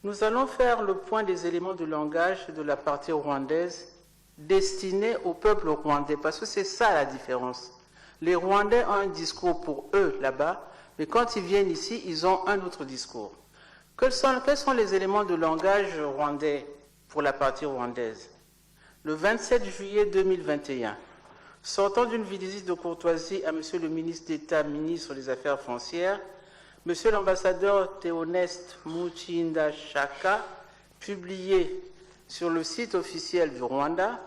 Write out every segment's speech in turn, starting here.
Nous allons faire le point des éléments de langage de la partie rwandaise destinés au peuple rwandais, parce que c'est ça la différence. Les Rwandais ont un discours pour eux là-bas, mais quand ils viennent ici, ils ont un autre discours. Quels sont les éléments de langage rwandais pour la partie rwandaise? Le 27 juillet 2021, sortant d'une visite de courtoisie à M. le ministre d'État, ministre des Affaires foncières, M. l'ambassadeur Théoneste Muchinda Chaka, publié sur le site officiel du Rwanda,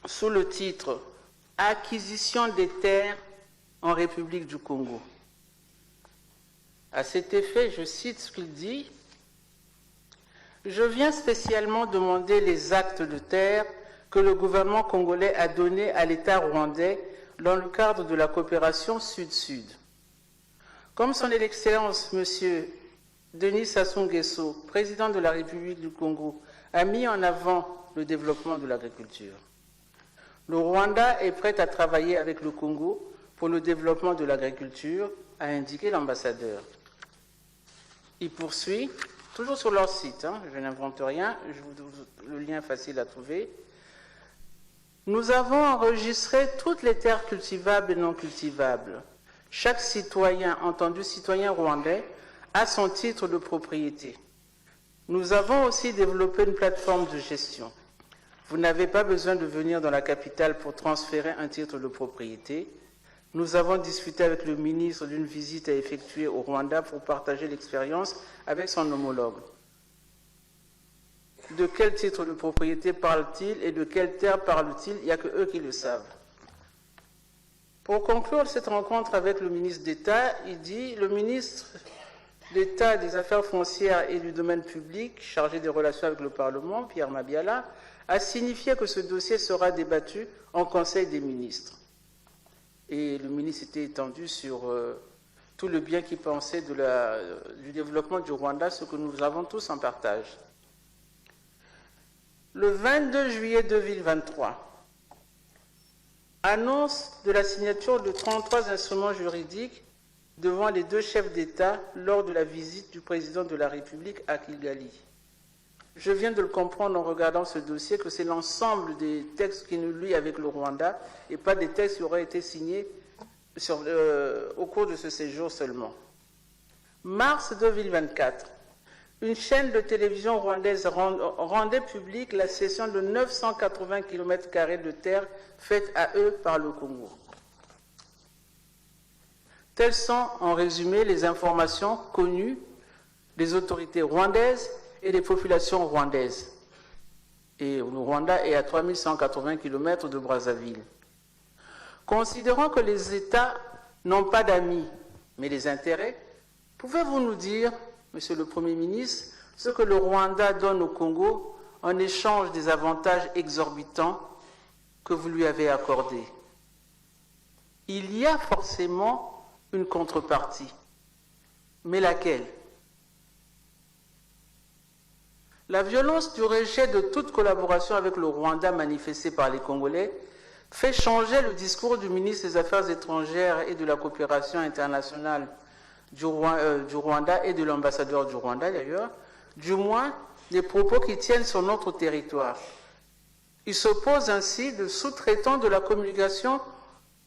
sous le titre « Acquisition des terres en République du Congo ». À cet effet, je cite ce qu'il dit: « Je viens spécialement demander les actes de terre que le gouvernement congolais a donnés à l'État rwandais dans le cadre de la coopération Sud-Sud. Comme son Excellence, M. Denis Sassou Nguesso, président de la République du Congo, a mis en avant le développement de l'agriculture. Le Rwanda est prêt à travailler avec le Congo pour le développement de l'agriculture, a indiqué l'ambassadeur. » Il poursuit, toujours sur leur site, je n'invente rien, le lien facile à trouver. « Nous avons enregistré toutes les terres cultivables et non cultivables. Chaque citoyen, entendu citoyen rwandais, a son titre de propriété. Nous avons aussi développé une plateforme de gestion. Vous n'avez pas besoin de venir dans la capitale pour transférer un titre de propriété. Nous avons discuté avec le ministre d'une visite à effectuer au Rwanda pour partager l'expérience avec son homologue. De quel titre de propriété parle-t-il et de quelle terre parle-t-il? Il n'y a que eux qui le savent. Pour conclure cette rencontre avec le ministre d'État, il dit « Le ministre d'État des Affaires foncières et du domaine public, chargé des relations avec le Parlement, Pierre Mabiala, a signifié que ce dossier sera débattu en Conseil des ministres. » Et le ministre était étendu sur tout le bien qu'il pensait du développement du Rwanda, ce que nous avons tous en partage. Le 22 juillet 2023, annonce de la signature de 33 instruments juridiques devant les deux chefs d'État lors de la visite du président de la République à Kigali. Je viens de le comprendre en regardant ce dossier que c'est l'ensemble des textes qui nous lient avec le Rwanda et pas des textes qui auraient été signés au cours de ce séjour seulement. Mars 2024, une chaîne de télévision rwandaise rendait publique la cession de 980 km² de terre faite à eux par le Congo. Telles sont, en résumé, les informations connues des autorités rwandaises et des populations rwandaises. Et le Rwanda est à 3180 km de Brazzaville. Considérant que les États n'ont pas d'amis, mais des intérêts, pouvez-vous nous dire, Monsieur le Premier ministre, ce que le Rwanda donne au Congo en échange des avantages exorbitants que vous lui avez accordés? Il y a forcément une contrepartie. Mais laquelle? La violence du rejet de toute collaboration avec le Rwanda manifestée par les Congolais fait changer le discours du ministre des Affaires étrangères et de la coopération internationale du Rwanda et de l'ambassadeur du Rwanda d'ailleurs, du moins des propos qui tiennent sur notre territoire. Il s'oppose ainsi de sous-traitant de la communication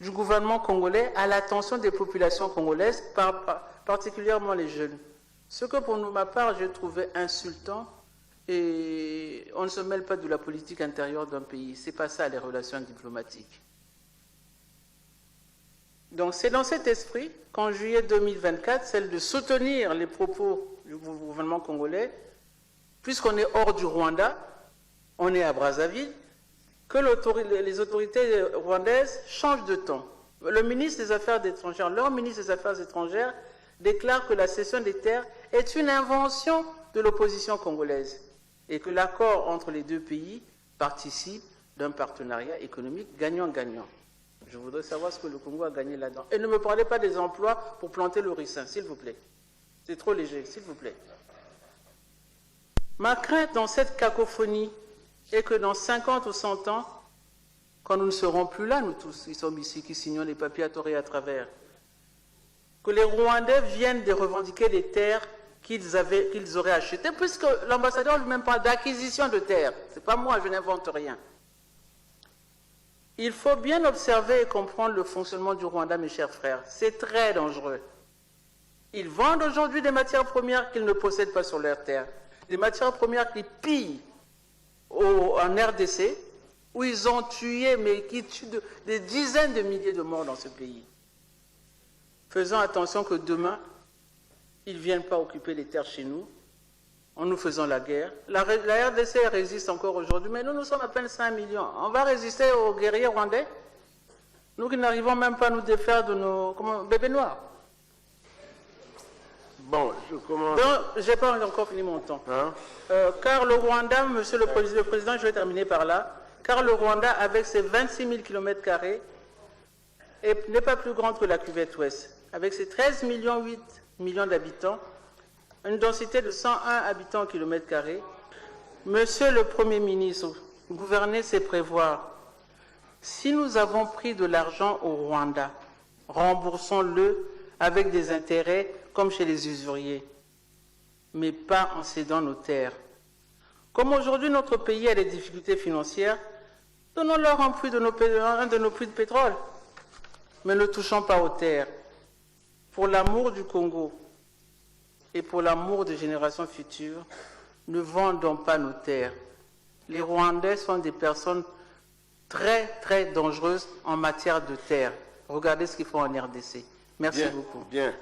du gouvernement congolais à l'attention des populations congolaises, particulièrement les jeunes. Ce que pour ma part j'ai trouvé insultant. Et on ne se mêle pas de la politique intérieure d'un pays. Ce n'est pas ça les relations diplomatiques. Donc c'est dans cet esprit qu'en juillet 2024, celle de soutenir les propos du gouvernement congolais, puisqu'on est hors du Rwanda, on est à Brazzaville, que les autorités rwandaises changent de ton. Le ministre des Affaires étrangères, leur ministre des Affaires étrangères, déclare que la cession des terres est une invention de l'opposition congolaise et que l'accord entre les deux pays participe d'un partenariat économique gagnant-gagnant. Je voudrais savoir ce que le Congo a gagné là-dedans. Et ne me parlez pas des emplois pour planter le ricin, s'il vous plaît. C'est trop léger, s'il vous plaît. Ma crainte dans cette cacophonie est que dans 50 ou 100 ans, quand nous ne serons plus là, nous tous qui sommes ici, qui signons les papiers à tort et à travers, que les Rwandais viennent de revendiquer des terres qu'ils auraient achetées, puisque l'ambassadeur lui-même parle d'acquisition de terres. Ce n'est pas moi, je n'invente rien. Il faut bien observer et comprendre le fonctionnement du Rwanda, mes chers frères. C'est très dangereux. Ils vendent aujourd'hui des matières premières qu'ils ne possèdent pas sur leur terre. Des matières premières qu'ils pillent en RDC, où ils ont tué, mais qui tuent des dizaines de milliers de morts dans ce pays. Faisons attention que demain, ils ne viennent pas occuper les terres chez nous, en nous faisant la guerre. La RDC résiste encore aujourd'hui, mais nous sommes à peine 5 millions. On va résister aux guerriers rwandais? Nous qui n'arrivons même pas à nous défaire de nos bébés noirs. Bon, je commence. Donc, je n'ai pas encore fini mon temps. Hein? Car le Rwanda, monsieur le Président, je vais terminer par là, car le Rwanda, avec ses 26 000 km², n'est pas plus grande que la cuvette ouest. Avec ses 13,8 millions d'habitants, une densité de 101 habitants au km², monsieur le Premier ministre, gouverner, c'est prévoir. Si nous avons pris de l'argent au Rwanda, remboursons-le avec des intérêts comme chez les usuriers, mais pas en cédant nos terres. Comme aujourd'hui notre pays a des difficultés financières, donnons-leur un de nos puits de pétrole, mais ne touchons pas aux terres. Pour l'amour du Congo et pour l'amour des générations futures, ne vendons pas nos terres. Les Rwandais sont des personnes très, très dangereuses en matière de terre. Regardez ce qu'ils font en RDC. Merci beaucoup. Bien.